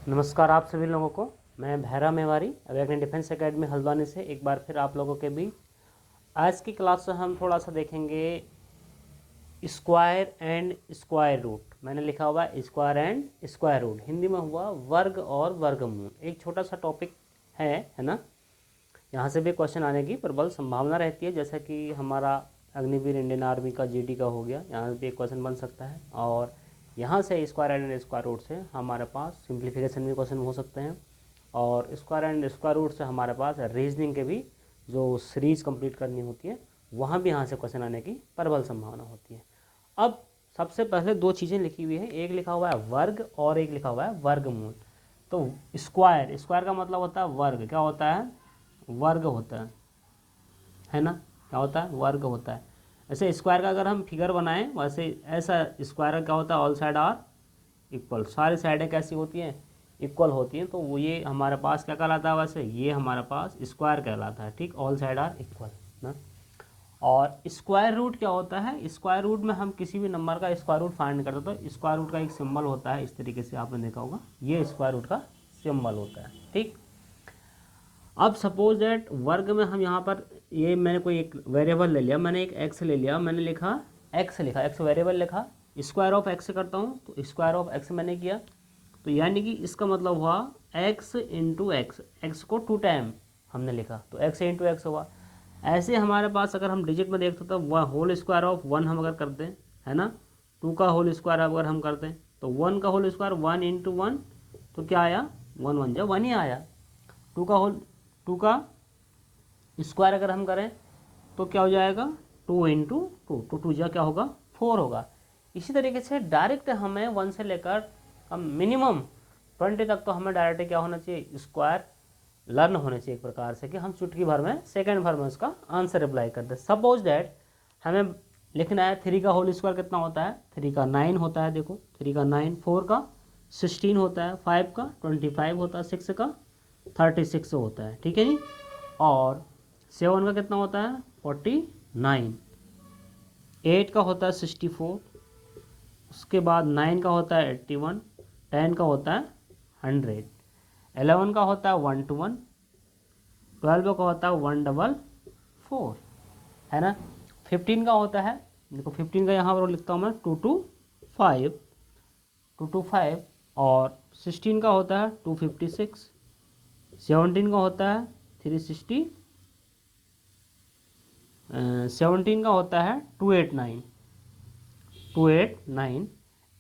नमस्कार आप सभी लोगों को। मैं Bhairav Mewari awakening defence academy Haldwani से एक बार फिर आप लोगों के बीच आज की क्लास में हम थोड़ा सा देखेंगे स्क्वायर एंड स्क्वायर रूट। मैंने लिखा हुआ है square and square root, Hindi में हुआ वर्ग और वर्गमूल। एक छोटा सा टॉपिक है ना। यहाँ से भी क्वेश्चन आने की प्रबल संभावना रहती है, जैसा कि हमारा अग्निवीर इंडियन आर्मी का जीडी का हो गया, यहाँ भी एक क्वेश्चन बन सकता है। और यहाँ से स्क्वायर एंड स्क्वायर रूट से हमारे पास सिंप्लीफिकेशन भी क्वेश्चन हो सकते हैं, और स्क्वायर एंड स्क्वायर रूट से हमारे पास रीजनिंग के भी जो सीरीज कंप्लीट करनी होती है वहाँ भी यहाँ से क्वेश्चन आने की प्रबल संभावना होती है। अब सबसे पहले दो चीज़ें लिखी हुई है, एक लिखा हुआ है वर्ग और एक लिखा हुआ है वर्गमूल। तो स्क्वायर, स्क्वायर का मतलब होता है वर्ग, क्या होता है? वर्ग होता है ना, क्या होता है? वर्ग होता है। ऐसे स्क्वायर का अगर हम फिगर बनाएं वैसे ऐसा स्क्वायर का क्या होता है? ऑल साइड आर इक्वल, सारी साइडें कैसी होती हैं? इक्वल होती हैं। तो वो ये हमारे पास क्या कहलाता है? वैसे ये हमारे पास स्क्वायर कहलाता है, ठीक, ऑल साइड आर इक्वल ना। और स्क्वायर रूट क्या होता है? स्क्वायर रूट में हम किसी भी नंबर का स्क्वायर रूट फाइंड करते हैं तो स्क्वायर रूट का एक सिंबल होता है, इस तरीके से आपने देखा होगा, ये स्क्वायर रूट का सिंबल होता है, ठीक। अब सपोज दैट वर्ग में हम यहाँ पर ये मैंने कोई एक वेरिएबल ले लिया, मैंने एक एक्स ले लिया, मैंने लिखा एक्स, लिखा एक्स वेरिएबल लिखा, स्क्वायर ऑफ एक्स करता हूँ तो स्क्वायर ऑफ एक्स मैंने किया, तो यानी कि इसका मतलब हुआ एक्स इंटू एक्स, एक्स को 2 टाइम हमने लिखा तो एक्स इंटू एक्स हुआ। ऐसे हमारे पास अगर हम डिजिट में देखते तो वह होल स्क्वायर ऑफ 1 हम अगर करते हैं, है ना, 2 का होल स्क्वायर अगर हम करते हैं तो 1 का होल स्क्वायर 1 इंटू 1, तो क्या आया? 1 1 जब 1 ही आया। 2 का स्क्वायर अगर हम करें तो क्या हो जाएगा? 2 इंटू 2, तो 2 जा क्या होगा? 4 होगा। इसी तरीके से डायरेक्ट हमें 1 से लेकर हम मिनिमम 20 तक तो हमें डायरेक्ट क्या होना चाहिए? स्क्वायर लर्न होने चाहिए एक प्रकार से, कि हम चुटकी भर में सेकेंड भर में उसका आंसर अप्लाई कर दें। सपोज दैट हमें लिखना है 3 का होल स्क्वायर कितना होता है? 3 का 9 होता है, देखो 3 का 9, 4 का 16 होता है, 5 का 25 होता है, 6 का 36 होता है, ठीक है जी। और 7 का कितना होता है? 49, 8 का होता है 64, उसके बाद 9 का होता है 81, 10 का होता है 100, 11 का होता है 1 to 1, 12 का होता है 144, है ना। 15 का होता है, देखो 15 का यहाँ पर लिखता हूँ मैं 2 to 5, और 16 का होता है 256, 17 का होता है 360, 17 का होता है 289,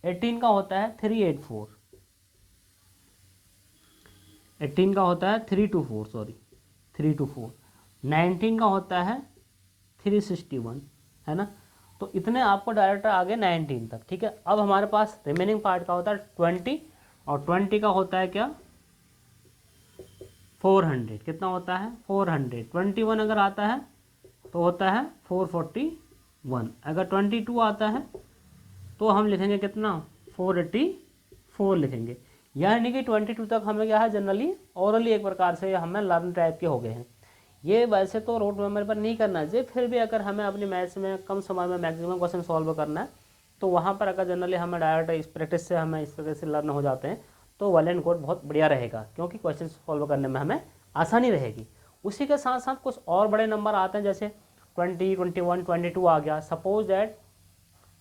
18 का होता है 384, 18 का होता है 324, 19 का होता है 361, है ना। तो इतने आपको डायरेक्ट आगे 19 तक, ठीक है। अब हमारे पास रिमेनिंग पार्ट का होता है 20, और 20 का होता है क्या? 400, कितना होता है? 400, 21 अगर आता है तो होता है 441, अगर 22 आता है तो हम लिखेंगे कितना? 484 लिखेंगे। यानी कि 22 तक हमें क्या है? जनरली ओरली एक प्रकार से हमें लर्न टाइप के हो गए हैं। ये वैसे तो रोड मेमोरी पर नहीं करना चाहिए, फिर भी अगर हमें अपनी मैथ्स में कम समय में मैक्सिमम क्वेश्चन सॉल्व करना है तो वहाँ पर अगर जनरली हमें डायरेक्ट इस प्रैक्टिस से हमें इस तरह से लर्न हो जाते हैं तो वेल एंड गुड, बहुत बढ़िया रहेगा, क्योंकि क्वेश्चन सॉल्व करने में हमें आसानी रहेगी। उसी के साथ साथ कुछ और बड़े नंबर आते हैं, जैसे 20, 21, 22 आ गया। सपोज दैट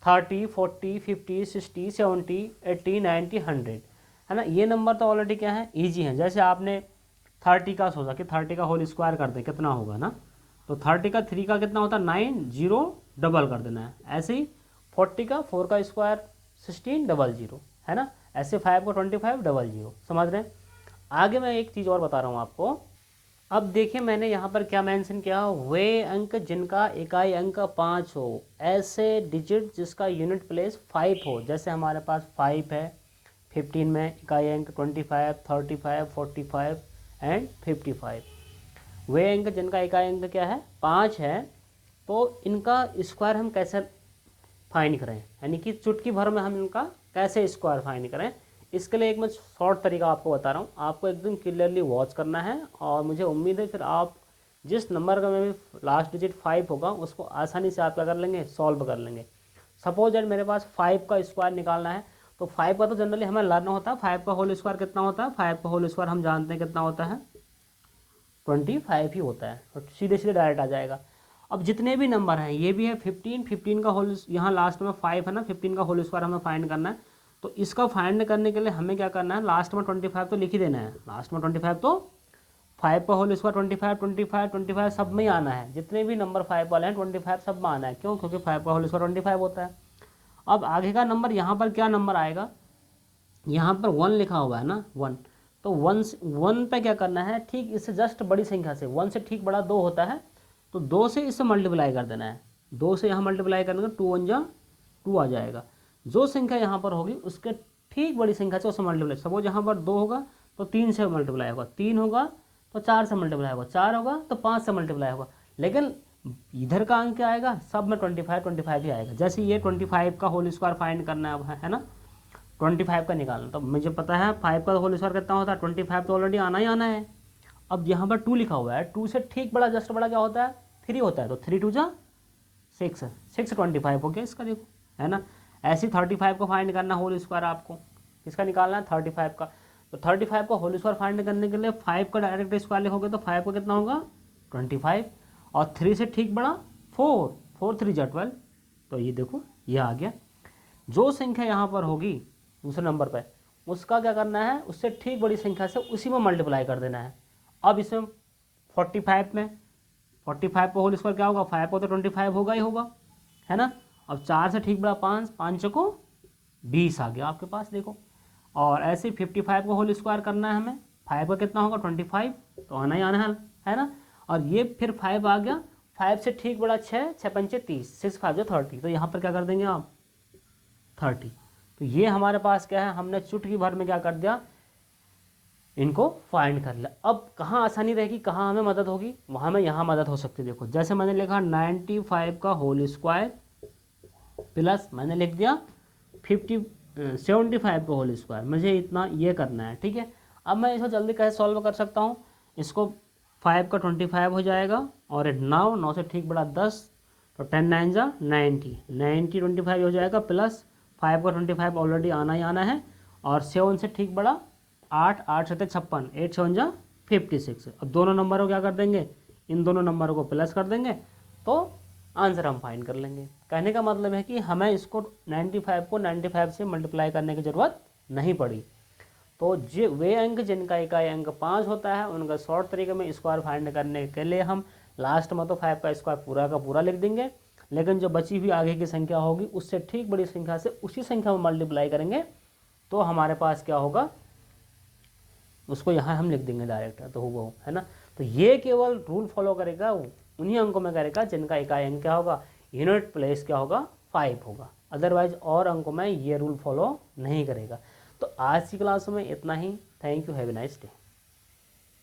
30, 40, 50, 60, 70, 80, 90, 100, है ना। ये नंबर तो ऑलरेडी क्या है? ईजी हैं। जैसे आपने 30 का सोचा कि 30 का होल स्क्वायर कर दें, कितना होगा ना, तो 30 का 3 का कितना होता है? 9, 0 डबल कर देना है। ऐसे ही 40 का 4 का स्क्वायर 16 डबल 0, है ना। ऐसे 5 को 25 डबल 0, समझ रहे हैं। आगे मैं एक चीज़ और बता रहा हूँ आपको। अब देखिए मैंने यहाँ पर क्या मेंशन किया, वे अंक जिनका इकाई अंक 5 हो, ऐसे डिजिट जिसका यूनिट प्लेस 5 हो। जैसे हमारे पास 5 है, 15 में इकाई अंक 25, 35, 45 एंड 55। वे अंक जिनका इकाई अंक क्या है? 5 है, तो इनका स्क्वायर हम कैसे फाइंड करें, यानी कि चुटकी भर में हम इनका कैसे स्क्वायर फाइंड करें। इसके लिए एक मैं शॉर्ट तरीका आपको बता रहा हूँ, आपको एकदम क्लियरली वॉच करना है, और मुझे उम्मीद है फिर आप जिस नंबर का में भी लास्ट डिजिट 5 होगा उसको आसानी से आप क्या कर लेंगे? सॉल्व कर लेंगे। सपोज दैट मेरे पास 5 का स्क्वायर निकालना है, तो 5 का तो जनरली हमें लर्न होता है, 5 का होल स्क्वायर कितना होता है, 5 का होल स्क्वायर हम जानते हैं कितना होता है, 25 ही होता है, तो सीधे सीधे डायरेक्ट आ जाएगा। अब जितने भी नंबर हैं, ये भी है 15, 15 का होल, यहाँ लास्ट में 5 है ना, 15 का होल स्क्वायर हमें फाइंड करना है। तो इसका फाइंड करने के लिए हमें क्या करना है, लास्ट में 25 तो लिख ही देना है, लास्ट में 25 तो 5 का होल स्क्वायर 25, 25, 25 सब में ही आना है, जितने भी नंबर 5 वाले हैं 25 सब में आना है। क्यों? क्योंकि 5 का होल स्क्वायर 25 होता है। अब आगे का नंबर, यहाँ पर क्या नंबर आएगा, यहाँ पर 1 लिखा हुआ है ना, 1, तो 1 पे क्या करना है, ठीक इससे जस्ट बड़ी संख्या से, 1 से ठीक बड़ा 2 होता है, तो 2 से इससे मल्टीप्लाई कर देना है, 2 से यहाँ मल्टीप्लाई करने का 2 1 जा 2 आ जाएगा। जो संख्या यहाँ पर होगी उसके ठीक बड़ी संख्या से उससे मल्टीप्लाई, सपोज यहाँ पर 2 होगा तो 3 से मल्टीप्लाई होगा, 3 होगा तो 4 से मल्टीप्लाई होगा, 4 होगा तो 5 से मल्टीप्लाई होगा, लेकिन इधर का अंक क्या आएगा, सब में 25 ही आएगा। जैसे ये 25 का होल स्क्वायर फाइंड करना है ना, 25 का निकालना, तो मुझे पता है 5 का होल स्क्वायर कितना होता है, 25 तो ऑलरेडी आना ही आना है। अब यहाँ पर 2 लिखा हुआ है, 2 से ठीक बड़ा जस्ट बड़ा क्या होता है, 3 होता है, तो 3 2 जा 6, 6 25 हो गया इसका, देखो है ना। ऐसे 35 को फाइंड करना होल स्क्वायर, आपको किसका निकालना है, 35 का। तो 35 का होल स्क्वायर फाइंड करने के लिए 5 का डायरेक्ट स्क्वायर लिखोगे तो 5 का कितना होगा 25, और 3 से ठीक बड़ा 4, 4 3 जा 12, तो ये देखो ये आ गया। जो संख्या यहाँ पर होगी दूसरे नंबर पर, उसका क्या करना है, उससे ठीक बड़ी संख्या से उसी में मल्टीप्लाई कर देना है। अब इसमें 45 में 45 का होल स्क्वायर क्या होगा, 5 को तो 25 होगा ही होगा, है ना। अब 4 से ठीक बड़ा 5, 5 को 20 आ गया आपके पास, देखो। और ऐसे 55 का होल स्क्वायर करना है हमें, 5 का कितना होगा 25, तो आना ही आना है ना। और ये फिर 5 आ गया, 5 से ठीक बड़ा 6, 6 पंचे 30, 6 5 30, तो यहाँ पर क्या कर देंगे आप 30। तो ये हमारे पास क्या है, हमने चुटकी भर में क्या कर दिया, इनको फाइंड कर लिया। अब कहाँ आसानी रहेगी, कहाँ हमें मदद होगी, वहाँ में यहाँ मदद हो सकती है। देखो जैसे मैंने लिखा 95 का होल स्क्वायर प्लस मैंने लिख दिया 75 का होल स्क्वायर, मुझे इतना ये करना है, ठीक है। अब मैं इसको जल्दी कैसे सॉल्व कर सकता हूँ, इसको 5 का 25 हो जाएगा, और 9 से ठीक बड़ा 10, तो 10 9 जा 90, 25 हो जाएगा, प्लस 5 का 25 ऑलरेडी आना ही आना है, और 7 से ठीक बड़ा 8, 8 से 56, 8 7 जा 56। अब दोनों नंबरों को क्या कर देंगे, इन दोनों नंबरों को प्लस कर देंगे, तो आंसर हम फाइंड कर लेंगे। कहने का मतलब है कि हमें इसको 95 को 95 से मल्टीप्लाई करने की ज़रूरत नहीं पड़ी। तो जो वे अंक जिनका इकाई अंक 5 होता है, उनका शॉर्ट तरीके में स्क्वायर फाइंड करने के लिए हम लास्ट में तो 5 का स्क्वायर पूरा का पूरा लिख देंगे, लेकिन जो बची हुई आगे की संख्या होगी उससे ठीक बड़ी संख्या से उसी संख्या में मल्टीप्लाई करेंगे, तो हमारे पास क्या होगा, उसको यहाँ हम लिख देंगे डायरेक्ट, तो वो है ना। तो ये केवल रूल फॉलो करेगा उन्हीं अंकों में करेगा जिनका इकाई अंक क्या होगा, यूनिट प्लेस क्या होगा 5 होगा, अदरवाइज और अंकों में ये रूल फॉलो नहीं करेगा। तो आज की क्लास में इतना ही। Thank you, have a nice day.